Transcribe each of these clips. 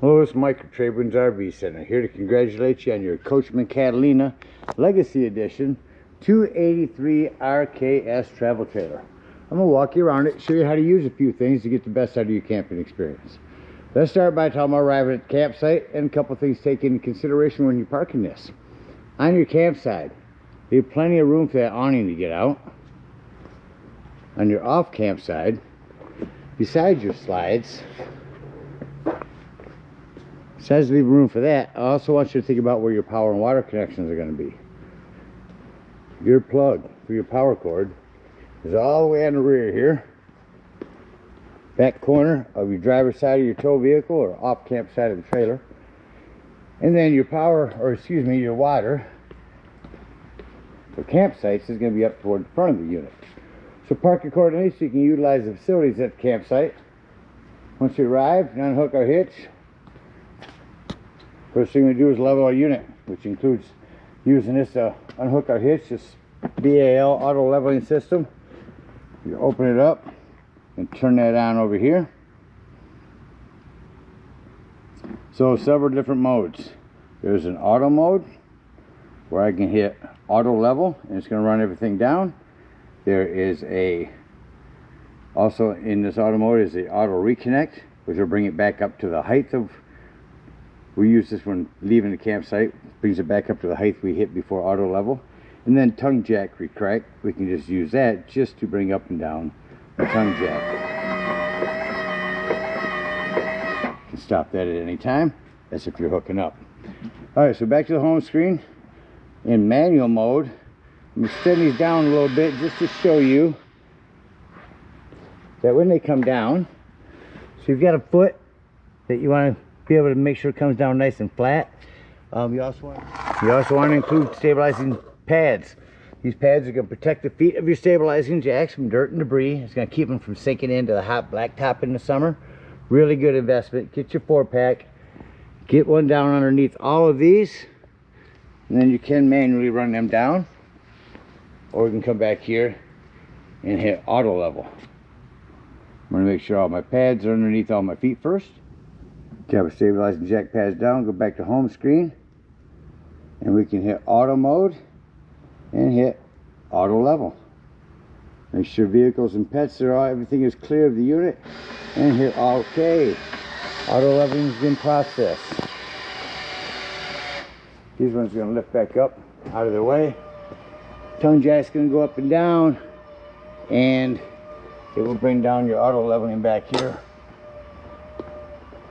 Hello, it's Mike at TradeWinds RV Center, here to congratulate you on your Coachman Catalina Legacy Edition 283 RKS travel trailer. I'm going to walk you around it, show you how to use a few things to get the best out of your camping experience. Let's start by talking about arriving at the campsite and a couple things to take into consideration when you're parking this. On your campsite, leave plenty of room for that awning to get out. On your off campsite, besides your slides, besides leaving room for that, I also want you to think about where your power and water connections are going to be. Your plug for your power cord is all the way on the rear here, back corner of your driver's side of your tow vehicle or off camp side of the trailer. And then your your water for campsites is going to be up toward the front of the unit. So park accordingly so you can utilize the facilities at the campsite. Once you arrive and unhook our hitch, first thing we do is level our unit, which includes using this to unhook our hitch, this BAL auto leveling system. You open it up and turn that on over here. So several different modes. There's an auto mode where I can hit auto level and it's going to run everything down. There is also in this auto mode is the auto reconnect, which will bring it back up to the height of, we use this when leaving the campsite, brings it back up to the height we hit before auto level. And then tongue jack retract, we can just use that just to bring up and down the tongue jack. You can stop that at any time. That's if you're hooking up. Alright, so back to the home screen. In manual mode, I'm going to extend these down a little bit just to show you that when they come down, so you've got a foot that you want to be able to make sure it comes down nice and flat. You also want to include stabilizing pads. These pads are going to protect the feet of your stabilizing jacks from dirt and debris. It's going to keep them from sinking into the hot blacktop in the summer. Really good investment. Get your 4-pack. Get one down underneath all of these, and then you can manually run them down, or we can come back here and hit auto level. I'm going to make sure all my pads are underneath all my feet first. Have our stabilizing jack pads down, go back to home screen, and we can hit auto mode and hit auto level. Make sure vehicles and pets are all, everything is clear of the unit, and hit OK. Auto leveling is in process. These ones are going to lift back up out of the way. Tongue jack's going to go up and down, and it will bring down your auto leveling back here.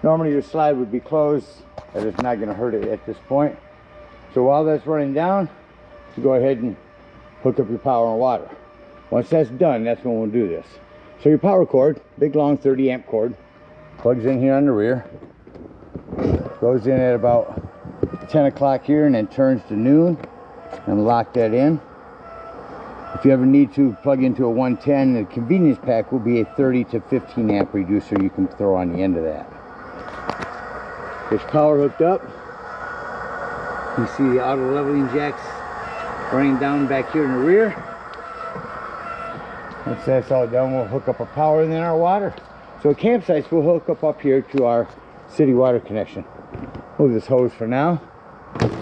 Normally your slide would be closed, and it's not going to hurt it at this point. So while that's running down, you go ahead and hook up your power and water. Once that's done, that's when we'll do this. So your power cord, big long 30 amp cord, plugs in here on the rear, goes in at about 10 o'clock here and then turns to noon, and lock that in. If you ever need to plug into a 110, the convenience pack will be a 30 to 15 amp reducer you can throw on the end of that. There's power hooked up. You see the auto leveling jacks running down back here in the rear. Once that's all done, we'll hook up our power and then our water. So at campsites, we'll hook up here to our city water connection. Move this hose for now.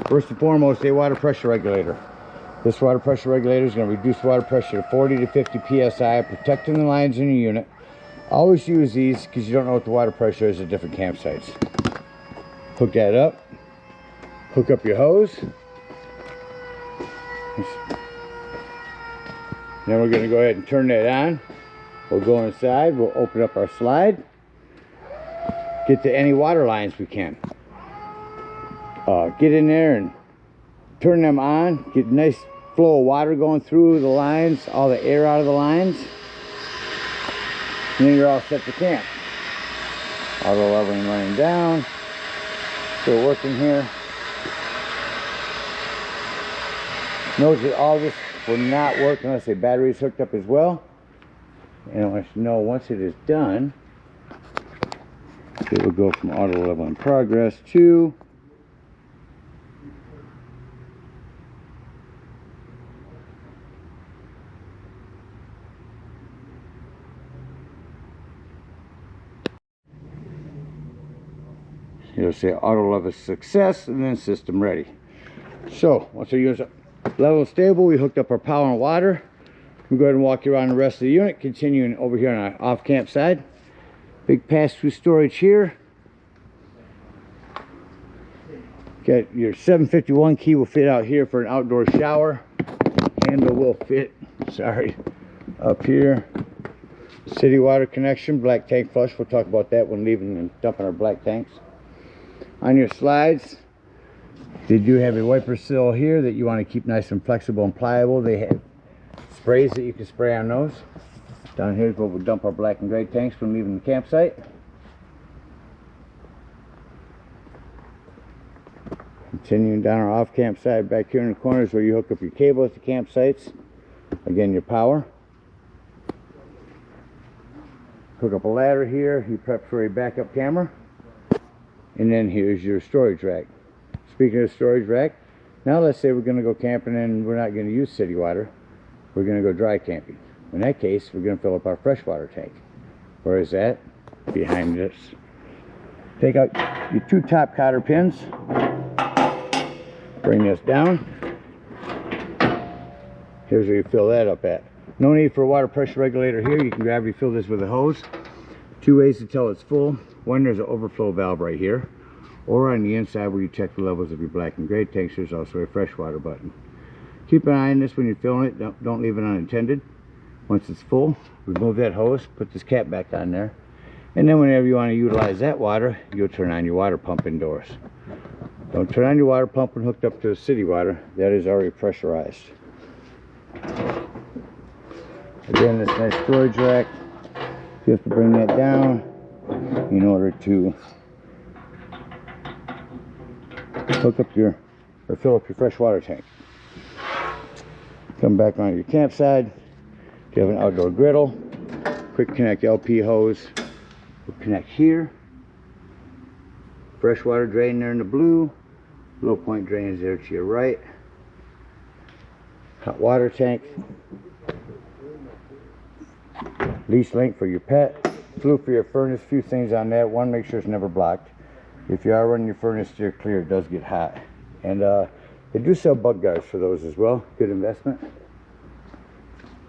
First and foremost, a water pressure regulator. This water pressure regulator is going to reduce water pressure to 40 to 50 psi, protecting the lines in your unit. Always use these because you don't know what the water pressure is at different campsites. Hook that up. Hook up your hose. Then we're going to go ahead and turn that on. We'll go inside. We'll open up our slide. Get to any water lines we can. Get in there and turn them on. Get a nice flow of water going through the lines, all the air out of the lines. And then you're all set to camp. Auto leveling running down. Still working here. Notice that all this will not work unless the battery is hooked up as well. And I want you to know once it is done, it will go from auto level in progress to It'll say auto level success and then system ready. So once our unit's level and stable, we hooked up our power and water. We'll go ahead and walk you around the rest of the unit, continuing over here on our off-camp side. Big pass-through storage here. Got your 751 key will fit out here for an outdoor shower. Handle will fit, sorry, up here. City water connection, black tank flush. We'll talk about that when leaving and dumping our black tanks. On your slides, they do have a wiper sill here that you want to keep nice and flexible and pliable. They have sprays that you can spray on those. Down here is where we'll dump our black and gray tanks when leaving the campsite. Continuing down our off-camp side, back here in the corners where you hook up your cable at the campsites. Again, your power. Hook up a ladder here, you prep for a backup camera. And then here's your storage rack. Speaking of storage rack, now let's say we're going to go camping and we're not going to use city water. We're going to go dry camping. In that case, we're going to fill up our freshwater tank. Where is that? Behind this. Take out your two top cotter pins. Bring this down. Here's where you fill that up at. No need for a water pressure regulator here. You can gravity fill this with a hose. Two ways to tell it's full. One, there's an overflow valve right here. Or on the inside where you check the levels of your black and gray tanks, there's also a freshwater button. Keep an eye on this when you're filling it. Don't leave it unattended. Once it's full, remove that hose, put this cap back on there. And then whenever you want to utilize that water, you'll turn on your water pump indoors. Don't turn on your water pump when hooked up to the city water. That is already pressurized. Again, this nice storage rack, you have to bring that down in order to hook up your, or fill up your freshwater tank. Come back on your campsite. You have an outdoor griddle. Quick connect LP hose will connect here. Freshwater drain there in the blue. Low point drain is there to your right. Hot water tank. Lease link for your pet. Flue for your furnace. Few things on that. One, make sure it's never blocked. If you are running your furnace steer clear, it does get hot. And they do sell bug guards for those as well. Good investment.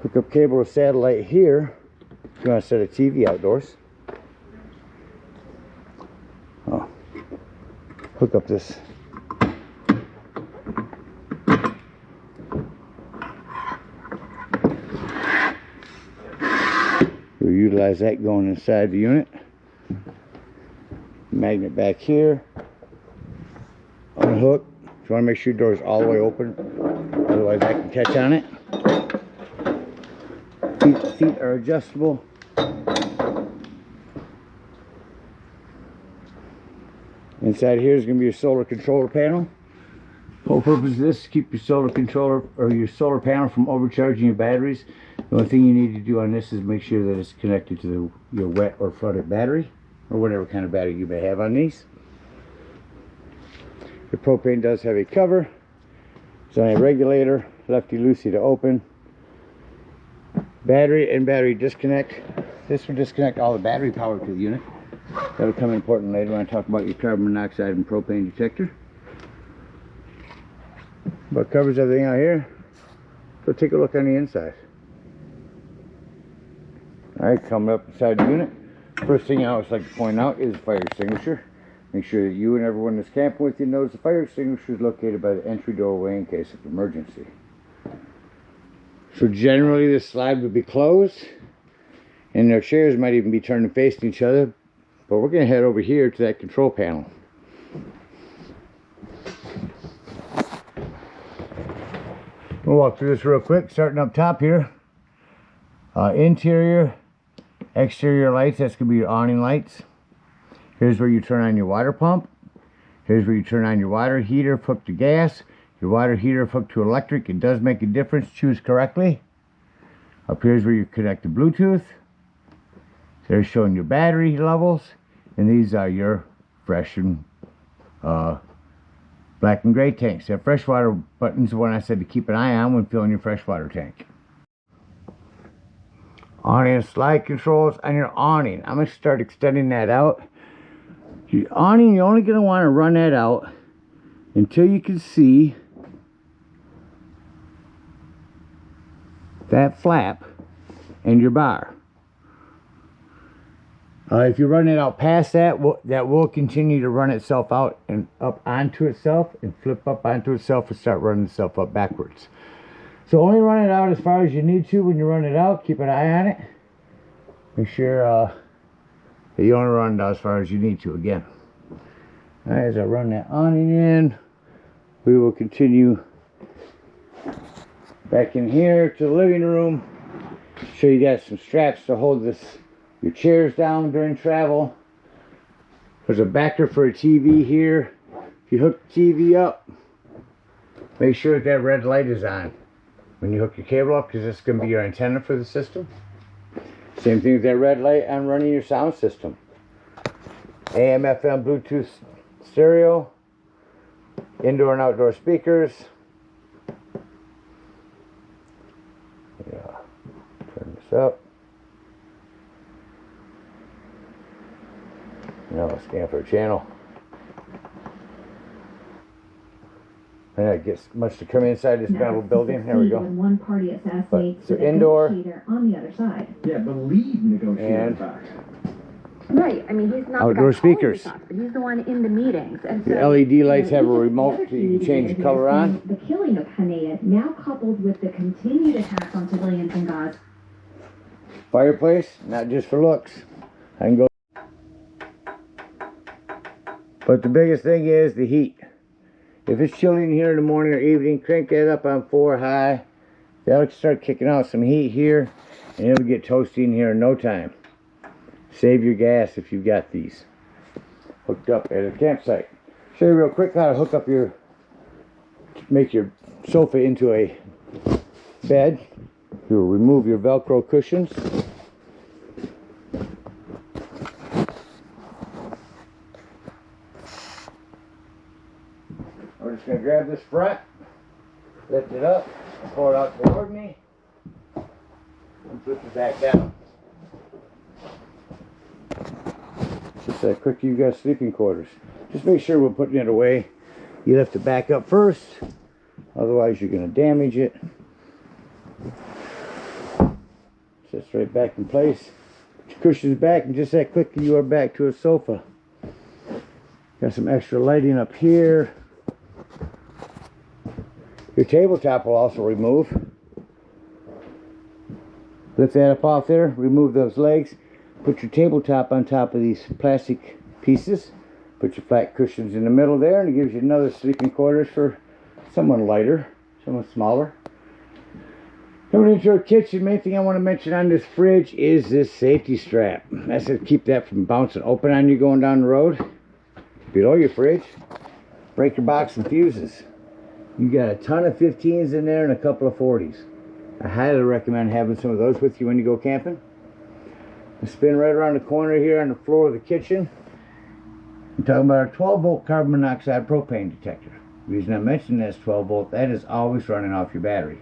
Hook up cable to satellite here if you want to set a TV outdoors. Oh. Hook up this. We'll utilize that going inside the unit. Magnet back here. Unhook. You want to make sure your door is all the way open, otherwise I can catch on it. Feet are adjustable. Inside here is going to be your solar controller panel. Whole purpose of this is to keep your solar controller or your solar panel from overcharging your batteries. The only thing you need to do on this is make sure that it's connected to your wet or flooded battery, or whatever kind of battery you may have on these. The propane does have a cover. It's on a regulator, lefty-loosey to open. Battery and battery disconnect. This will disconnect all the battery power to the unit. That'll come important later when I talk about your carbon monoxide and propane detector. But covers everything out here. So take a look on the inside. Alright, coming up inside the unit. First thing I always like to point out is the fire extinguisher. Make sure that you and everyone that's camping with you knows the fire extinguisher is located by the entry doorway in case of emergency. So generally this slide would be closed and their chairs might even be turned and facing each other, but we're going to head over here to that control panel. We'll walk through this real quick, starting up top here. Interior, exterior lights, that's going to be your awning lights. Here's where you turn on your water pump. Here's where you turn on your water heater hooked to gas. Your water heater hooked to electric. It does make a difference. Choose correctly. Up here's where you connect to Bluetooth. They're showing your battery levels. And these are your fresh and black and gray tanks. That freshwater button's the one I said to keep an eye on when filling your freshwater tank. Awning and slide controls on your awning. I'm going to start extending that out. Your awning, you're only going to want to run that out until you can see that flap and your bar. If you run it out past that, that will continue to run itself out and up onto itself and flip up onto itself and start running itself up backwards. So only run it out as far as you need to when you run it out. Keep an eye on it. Make sure that you only run it out as far as you need to again. Alright, as I run that awning in, we will continue back in here to the living room. So you got some straps to hold your chairs down during travel. There's a backer for a TV here. If you hook the TV up, make sure that red light is on when you hook your cable up, because it's going to be your antenna for the system. Same thing with that red light on running your sound system. AM, FM, Bluetooth, stereo, indoor and outdoor speakers. Yeah, turn this up. Now let's scan for a channel. And it gets much to come inside this metal building. There we go. One party assassinates so indoor on the other side. Yeah, but lead negotiator back. Right. I mean, he's not outdoor the guy speakers. Talks, but he's the one in the meetings. And so, the LED lights have a remote so you can change the color on. The killing of Hanea, now coupled with the continued attacks on civilians in Gaza. Fireplace, not just for looks. I can go. But the biggest thing is the heat. If it's chilly in here in the morning or evening, crank that up on 4 high. That'll start kicking out some heat here, and it'll get toasty in here in no time. Save your gas if you've got these hooked up at a campsite. Show you real quick how to hook up make your sofa into a bed. You'll remove your Velcro cushions. We're just going to grab this front, lift it up, pull it out toward me, and flip it back down. Just that quick, you've got sleeping quarters. Just make sure we're putting it away. You lift it back up first, otherwise you're going to damage it. Sits right back in place. Put your cushions back, and just that quick, you are back to a sofa. Got some extra lighting up here. Your tabletop will also remove. Lift that up off there, remove those legs, put your tabletop on top of these plastic pieces, put your flat cushions in the middle there, and it gives you another sleeping quarters for someone lighter, someone smaller. Coming into our kitchen, main thing I want to mention on this fridge is this safety strap. That's to keep that from bouncing open on you going down the road. Below your fridge, break your box and fuses. You got a ton of 15s in there and a couple of 40s. I highly recommend having some of those with you when you go camping. I spin right around the corner here on the floor of the kitchen. I'm talking about our 12 volt carbon monoxide propane detector. The reason I mention that's 12 volt, that is always running off your battery.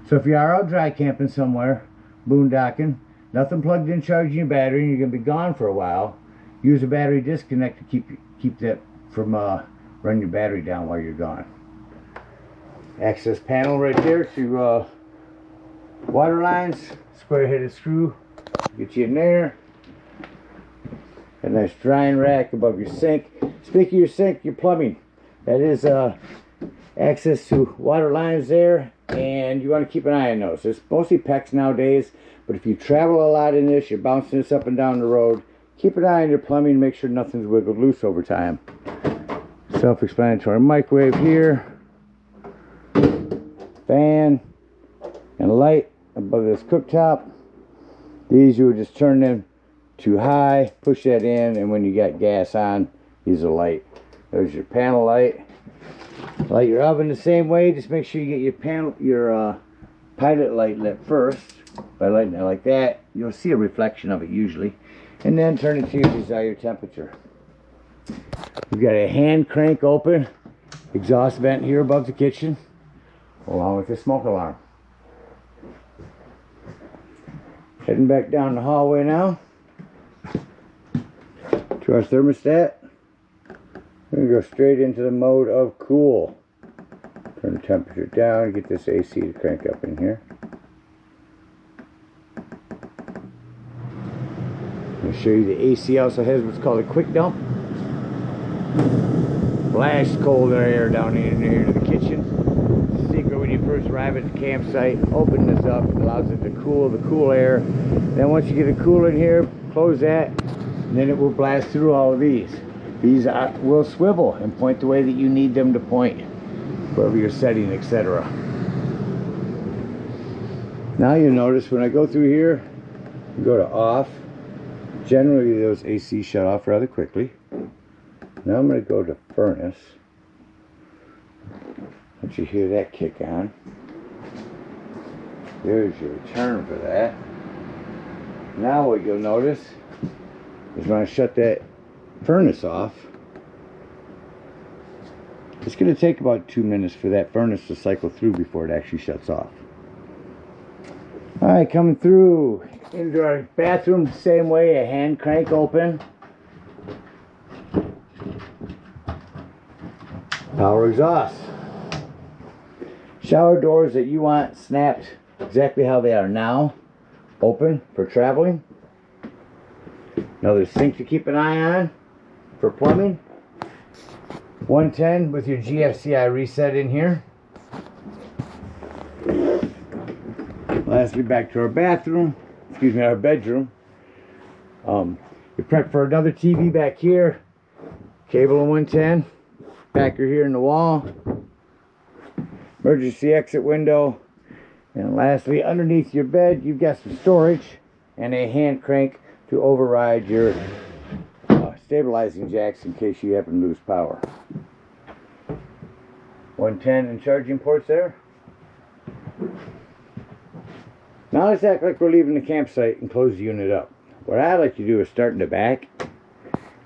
So if you are out dry camping somewhere, boondocking, nothing plugged in charging your battery, and you're going to be gone for a while, use a battery disconnect to keep that from running your battery down while you're gone. Access panel right there to water lines, square headed screw, get you in there. A nice drying rack above your sink. Speaking of your sink, your plumbing, that is access to water lines there, and you want to keep an eye on those. It's mostly PEX nowadays, but if you travel a lot in this, you're bouncing this up and down the road, keep an eye on your plumbing, make sure nothing's wiggled loose over time. Self-explanatory. Microwave here, fan and light above this cooktop. These you would just turn them to high, push that in, and when you got gas on, use a light. There's your panel light. Light your oven the same way. Just make sure you get your pilot light lit first. By lighting it like that, you'll see a reflection of it usually, and then turn it to your desired temperature. We've got a hand crank open exhaust vent here above the kitchen, along with the smoke alarm. Heading back down the hallway now to our thermostat. We're going to go straight into the mode of cool. Turn the temperature down, get this AC to crank up in here. I'll show you the AC also has what's called a quick dump. Flash cold air down in here to the kitchen. Secret when you first arrive at the campsite, open this up, it allows it to cool the cool air. Then once you get it cool in here, close that, and then it will blast through all of these. These will swivel and point the way that you need them to point, wherever you're setting, etc. Now you'll notice when I go through here, go to off. Generally those AC shut off rather quickly. Now I'm going to go to furnace. Once you hear that kick on, there's your return for that. Now what you'll notice is when I shut that furnace off, it's going to take about 2 minutes for that furnace to cycle through before it actually shuts off. Alright, coming through into our bathroom, same way, a hand crank open. Power exhaust. Shower doors that you want snapped exactly how they are now, open for traveling. Another sink to keep an eye on for plumbing. 110 with your GFCI reset in here. Lastly, back to our bathroom, excuse me, our bedroom. You prep for another TV back here, cable and 110, backer here in the wall, emergency exit window, and lastly, underneath your bed, you've got some storage and a hand crank to override your stabilizing jacks in case you happen to lose power. 110 and charging ports there. Now let's act like we're leaving the campsite and close the unit up. What I like to do is start in the back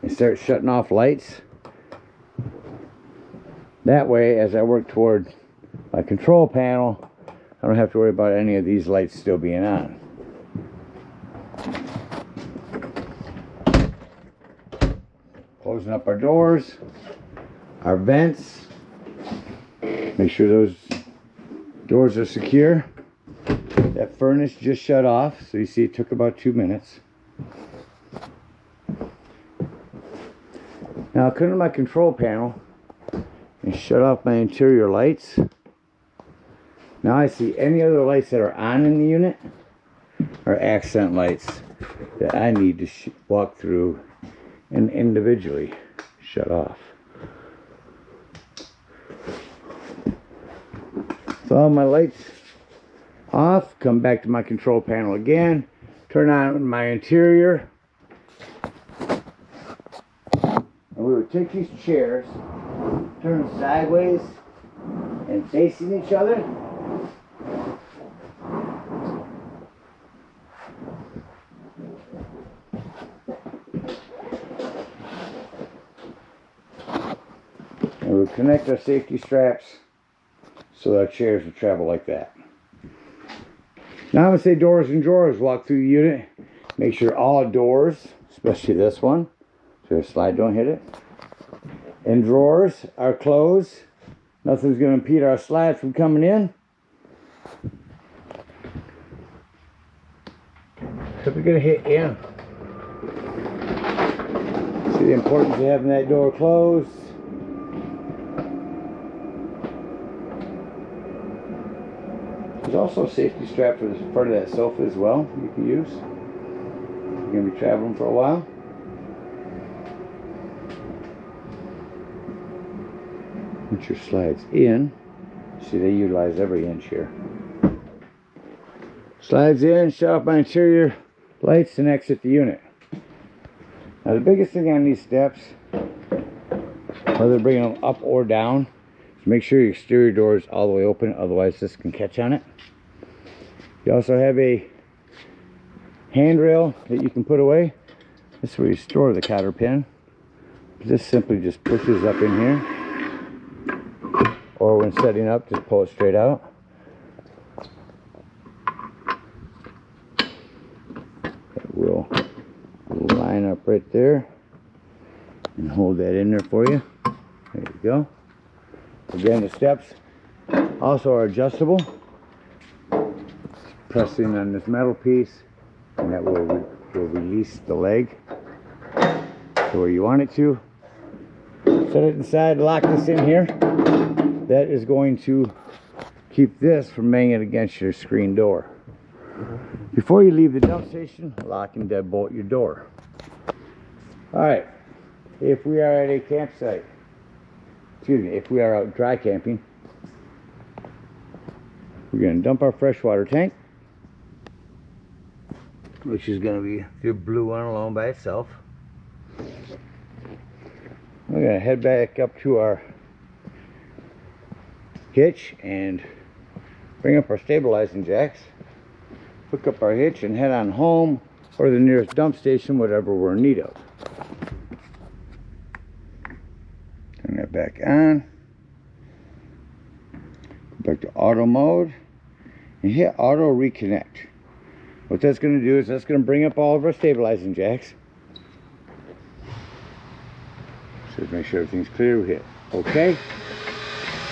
and start shutting off lights. That way, as I work toward my control panel, I don't have to worry about any of these lights still being on. Closing up our doors, our vents. Make sure those doors are secure. That furnace just shut off, so you see it took about 2 minutes. Now I'll come to my control panel and shut off my interior lights. Now I see any other lights that are on in the unit are accent lights that I need to walk through and individually shut off. So all my lights off, come back to my control panel again, turn on my interior, and we would take these chairs, turn them sideways and facing each other. And we'll connect our safety straps so our chairs will travel like that. Now I'm going to say doors and drawers. Walk through the unit. Make sure all doors, especially this one, so the slide don't hit it, and drawers are closed. Nothing's going to impede our slide from coming in. So we're going to hit in. See the importance of having that door closed. There's also a safety strap for the front of that sofa as well you can use. You're going to be traveling for a while. Once your slides in, see they utilize every inch here. Slides in, shut off my interior lights and exit the unit. Now the biggest thing on these steps, whether bringing them up or down, is make sure your exterior door is all the way open, otherwise this can catch on it. You also have a handrail that you can put away. This is where you store the cotter pin. This simply just pushes up in here, or when setting up, just pull it straight out. It will line up right there and hold that in there for you. There you go. Again, the steps also are adjustable. Press in on this metal piece, and that will release the leg to where you want it to. Set it inside, lock this in here. That is going to keep this from banging against your screen door. Before you leave the dump station, lock and deadbolt your door. Alright, if we are at a campsite, if we are out dry camping, we're going to dump our freshwater tank, which is going to be the blue one alone by itself. We're going to head back up to our hitch and bring up our stabilizing jacks, hook up our hitch, and head on home or the nearest dump station, whatever we're in need of. Turn that back on. Go back to auto mode and hit auto reconnect. What that's going to do is that's going to bring up all of our stabilizing jacks. So make sure everything's clear. We hit OK.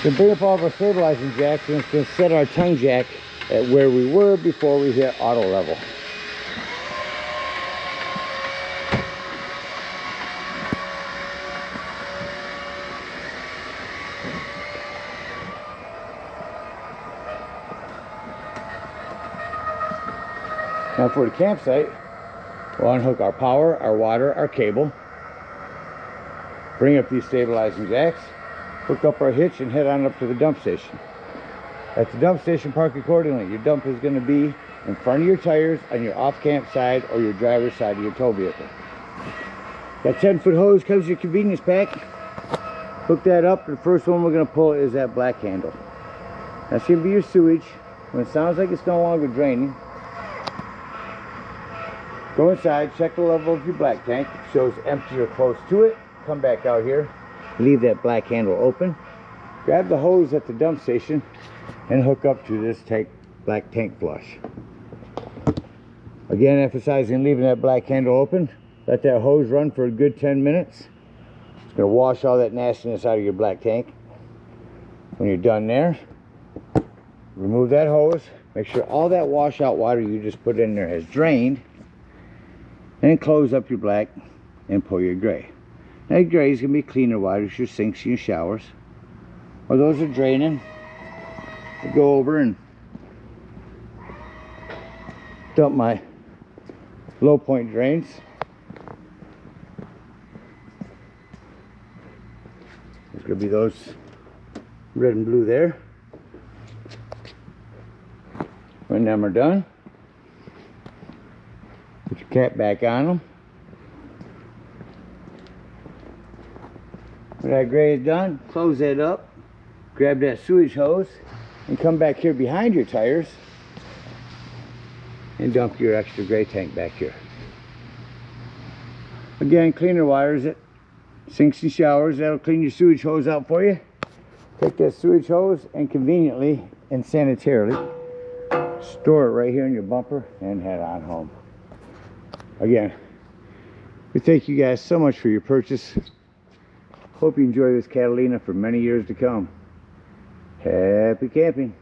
Going to bring up all of our stabilizing jacks, and it's going to set our tongue jack at where we were before we hit auto level. Now for the campsite, we'll unhook our power, our water, our cable, bring up these stabilizing jacks, hook up our hitch, and head on up to the dump station. At the dump station, park accordingly. Your dump is going to be in front of your tires on your off-camp side or your driver's side of your tow vehicle. That 10-foot hose comes with your convenience pack. Hook that up. The first one we're going to pull is that black handle. That's going to be your sewage. When it sounds like it's no longer draining, go inside, check the level of your black tank. It shows empty or close to it. Come back out here, leave that black handle open, grab the hose at the dump station, and hook up to this black tank flush. Again, emphasizing leaving that black handle open. Let that hose run for a good 10 minutes. It's going to wash all that nastiness out of your black tank. When you're done there, remove that hose. Make sure all that washout water you just put in there has drained. Then close up your black and pull your gray. Now your gray is going to be cleaner water, your sinks and your showers. While those are draining, I'll go over and dump my low point drains. There's going to be those red and blue there. When them are done, put your cap back on them. When that gray is done, close that up, grab that sewage hose, and come back here behind your tires and dump your extra gray tank back here. Again, cleaner wires it, sinks and showers, that'll clean your sewage hose out for you. Take that sewage hose and conveniently and sanitarily store it right here in your bumper and head on home. Again, we thank you guys so much for your purchase. Hope you enjoy this Catalina for many years to come. Happy camping.